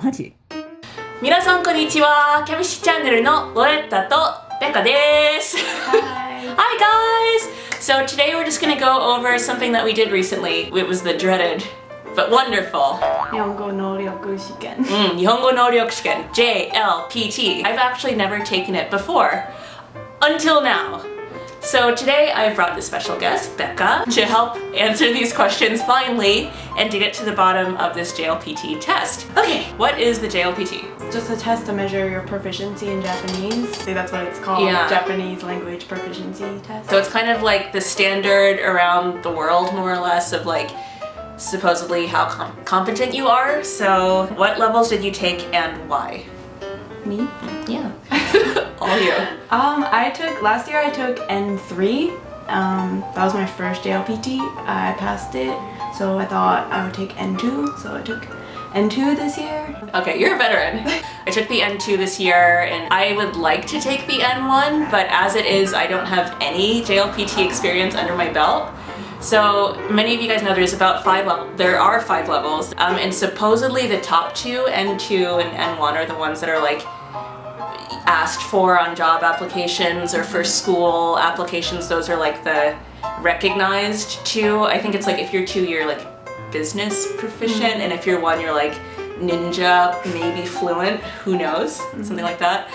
マジ？皆さんこんにちは。ケムシチャンネルのロレッタとベカです。Hi. Hi guys! So today we're just gonna go over something that we did recently. It was the dreaded but wonderful 日本語能力試験。日本語能力試験 JLPT. I've actually never taken it before until now. So today I brought this special guest, Becca, to help answer these questions finally and to get to the bottom of this JLPT test. Okay, what is the JLPT? Just a test to measure your proficiency in Japanese. See, that's what it's called. Yeah. Japanese language proficiency test. So it's kind of like the standard around the world, more or less, of like supposedly how competent you are. So what levels did you take and why? Me? Yeah. All you. Last year I took N3. That was my first JLPT. I passed it, so I thought I would take N2. So I took N2 this year. Okay, you're a veteran. I took the N2 this year and I would like to take the N1, but as it is, I don't have any JLPT experience under my belt. So many of you guys know there are 5 levels, and supposedly the top 2, N2 and N1, are the ones that are like asked for on job applications or for school applications. Those are like the recognized 2. I think it's like if you're 2, you're like business proficient, and if you're 1, you're like ninja, maybe fluent, who knows, something like that.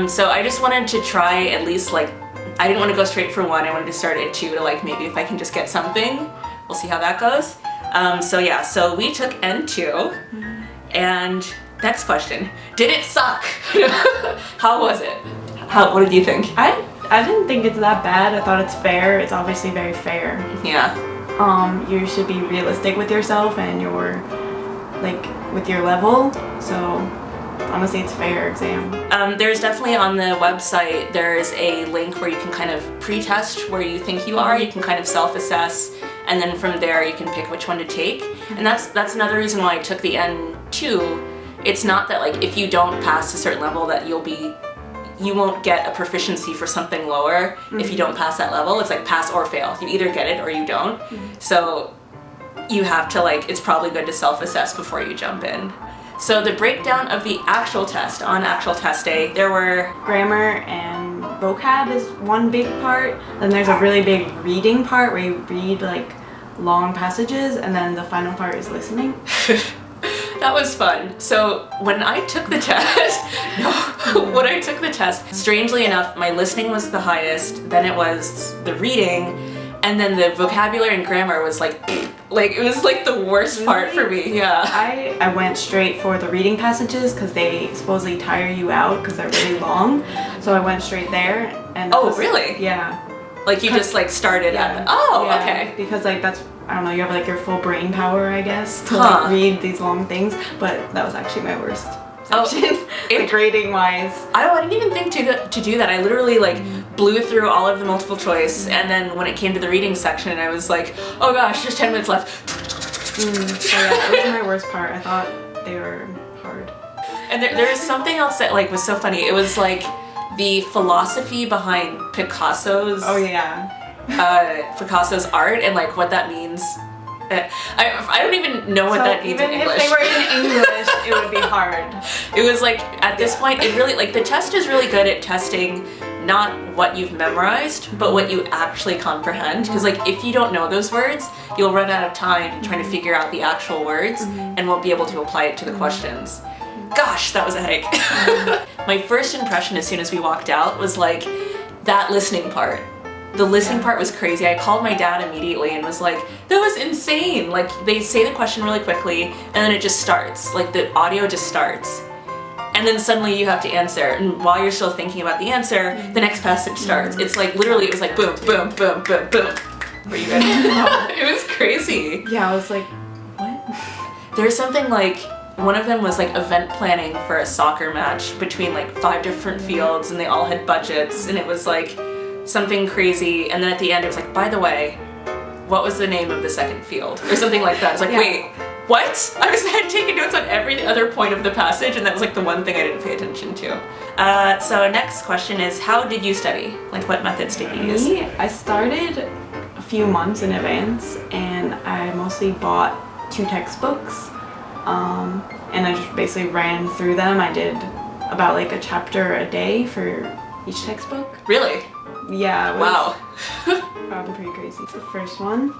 So I just wanted to try at least like, I didn't want to go straight for 1, I wanted to start at 2 to like maybe if I can just get something. We'll see how that goes. So yeah, so we took N2, and next question, did it suck? How was it? What did you think? I didn't think it's that bad. I thought it's fair. It's obviously very fair. Yeah. You should be realistic with yourself and with your level. So honestly, it's a fair exam. There's definitely on the website, there's a link where you can kind of pre-test where you think you are. You can kind of self-assess, and then from there you can pick which one to take. And that's another reason why I took the N2. It's not that like if you don't pass a certain level that you won't get a proficiency for something lower if you don't pass that level. It's like pass or fail. You either get it or you don't. So you have to it's probably good to self-assess before you jump in. So the breakdown of the actual test, on actual test day, there were grammar and vocab is one big part. Then there's a really big reading part where you read like long passages, and then the final part is listening. That was fun. So when I took the test, strangely enough, my listening was the highest, then it was the reading, and then the vocabulary and grammar was like it was like the worst part for me. Yeah. I went straight for the reading passages because they supposedly tire you out because they're really long. So I went straight there. And really? Yeah. Like you just started at okay. Because that's, I don't know, you have like your full brain power, I guess, to read these long things, but that was actually my worst section, grading wise. I didn't even think to do that. I literally blew through all of the multiple choice, and then when it came to the reading section, I was like, oh gosh, there's 10 minutes left. So yeah, that was my worst part. I thought they were hard. And there was something else that was so funny. It was the philosophy behind Picasso's Picasso's art and what that means. I don't even know what that means in English. Even if they were in English, it would be hard. It was at this point, it really the test is really good at testing not what you've memorized, but what you actually comprehend. Because if you don't know those words, you'll run out of time trying to figure out the actual words and won't be able to apply it to the questions. Gosh, that was a headache. My first impression as soon as we walked out was that listening part. The listening part was crazy. I called my dad immediately and was like, that was insane. They say the question really quickly and then it just starts. The audio just starts. And then suddenly you have to answer. And while you're still thinking about the answer, the next passage starts. It's literally, it was boom, boom, boom, boom, boom. Were you ready? It was crazy. Yeah, I was like, what? There's something one of them was event planning for a soccer match between 5 different fields, and they all had budgets, and it was something crazy, and then at the end it was by the way, what was the name of the second field? Or something like that. It's wait, what? I had taken notes on every other point of the passage, and that was the one thing I didn't pay attention to. So next question is, how did you study? What methods did you use? I started a few months in advance, and I mostly bought 2 textbooks. and I just basically ran through them. I did about like a chapter a day for each textbook. Really? Yeah. It was, Wow. pretty crazy. The first one,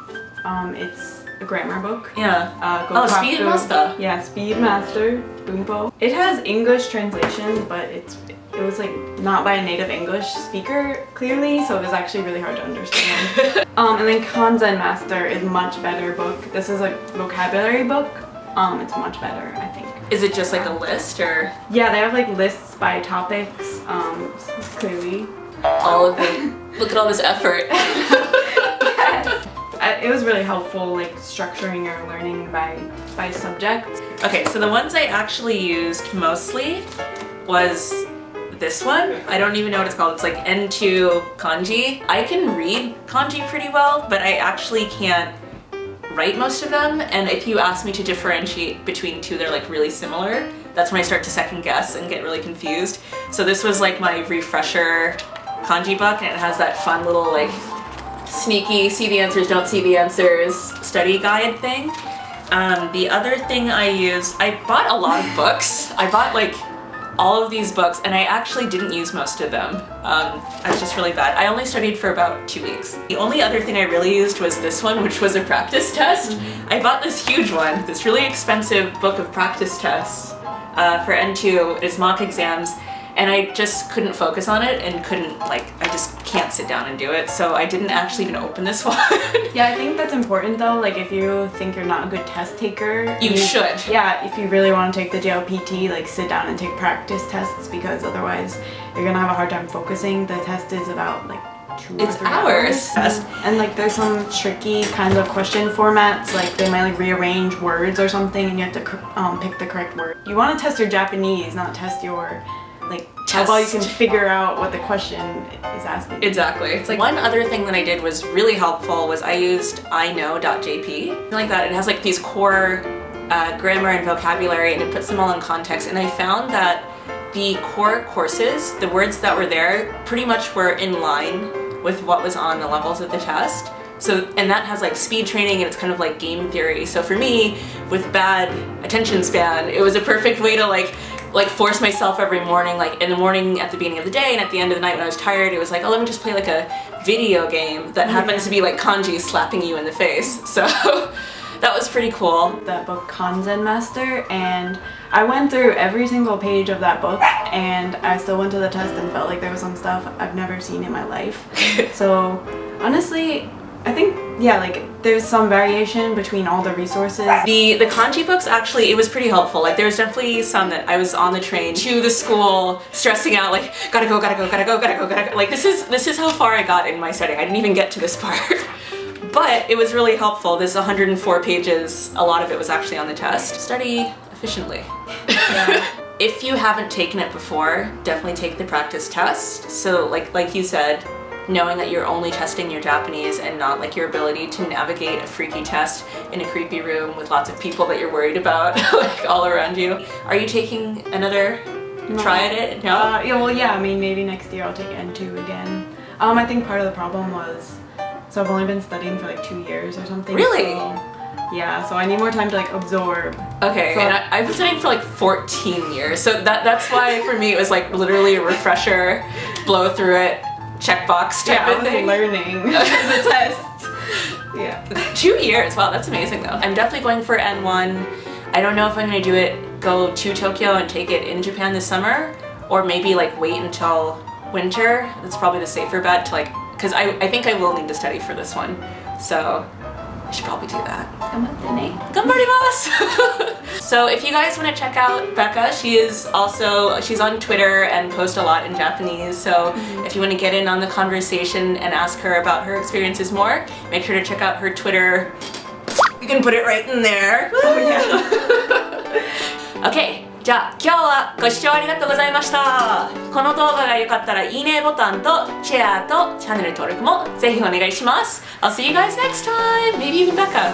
it's a grammar book. Yeah. Go Speed Master. Yeah, Speed Master, Boompo. It has English translations, but it was like not by a native English speaker clearly, so it was actually really hard to understand. And then Kanzen Master is a much better book. This is a vocabulary book. It's much better, I think. Is it just like a list or? Yeah, they have like lists by topics. Clearly. All of it. Look at all this effort. Yes. It was really helpful, like structuring your learning by subject. Okay, so the ones I actually used mostly was this one. I don't even know what it's called. It's like N2 kanji. I can read kanji pretty well, but I actually can't write most of them. And if you ask me to differentiate between two, they're like really similar. That's when I start to second guess and get really confused. So this was like my refresher kanji book, and it has that fun little like sneaky see the answers, don't see the answers study guide thing. The other thing I used, I bought a lot of books. I bought like all of these books, and I actually didn't use most of them. I was just really bad. I only studied for about 2 weeks. The only other thing I really used was this one, which was a practice test. I bought this huge one, this really expensive book of practice tests for N2. It's mock exams, and I just couldn't focus on it and I just can't sit down and do it. So I didn't actually even open this one. Yeah, I think that's important though. Like if you think you're not a good test taker, you should. Yeah, if you really want to take the JLPT, like sit down and take practice tests, because otherwise you're gonna have a hard time focusing. The test is about like 2 or 3 hours. And like there's some tricky kind of question formats, like they might like rearrange words or something, and you have to pick the correct word. You want to test your Japanese, not test your like how well you can figure out what the question is asking. Exactly. It's like one other thing that I did was really helpful was I used iknow.jp. Like that, it has like these core grammar and vocabulary, and it puts them all in context. And I found that the core courses, the words that were there, pretty much were in line with what was on the levels of the test. So, and that has like speed training, and it's kind of like game theory. So for me, with bad attention span, it was a perfect way to like force myself every morning, like in the morning at the beginning of the day and at the end of the night when I was tired, it was like, oh, let me just play like a video game that happens to be like kanji slapping you in the face. So that was pretty cool. That book Kanzen Master, and I went through every single page of that book, and I still went to the test and felt like there was some stuff I've never seen in my life. So honestly, I think, yeah, like there's some variation between all the resources. The kanji books, actually, it was pretty helpful. Like there was definitely some that I was on the train to the school stressing out, like gotta go. Like this is how far I got in my studying. I didn't even get to this part. But it was really helpful. This 104 pages, a lot of it was actually on the test. Study efficiently. Yeah. If you haven't taken it before, definitely take the practice test. So like you said, knowing that you're only testing your Japanese and not like your ability to navigate a freaky test in a creepy room with lots of people that you're worried about like all around you. Are you taking another try at it? No? Yeah, I mean maybe next year I'll take N2 again. I think part of the problem was, so I've only been studying for like 2 years or something. Really? So, yeah, so I need more time to like absorb. Okay, so, and I've been studying for like 14 years, so that's why for me it was like literally a refresher, blow through it, checkbox type of thing. Learning the test. Yeah. 2 years, wow, that's amazing though. I'm definitely going for N1. I don't know if I'm gonna go to Tokyo and take it in Japan this summer, or maybe like wait until winter. That's probably the safer bet to like, because I think I will need to study for this one. So I should probably do that. Ganbarimasu! So if you guys want to check out Becca, she's on Twitter and posts a lot in Japanese. So if you want to get in on the conversation and ask her about her experiences more, make sure to check out her Twitter. You can put it right in there. Oh, yeah. Okay. じゃあ今日はご視聴ありがとうございました。この動画が良かったらいいねボタンとシェアとチャンネル登録もぜひお願いします。I'll see you guys next time. Maybe even Becca.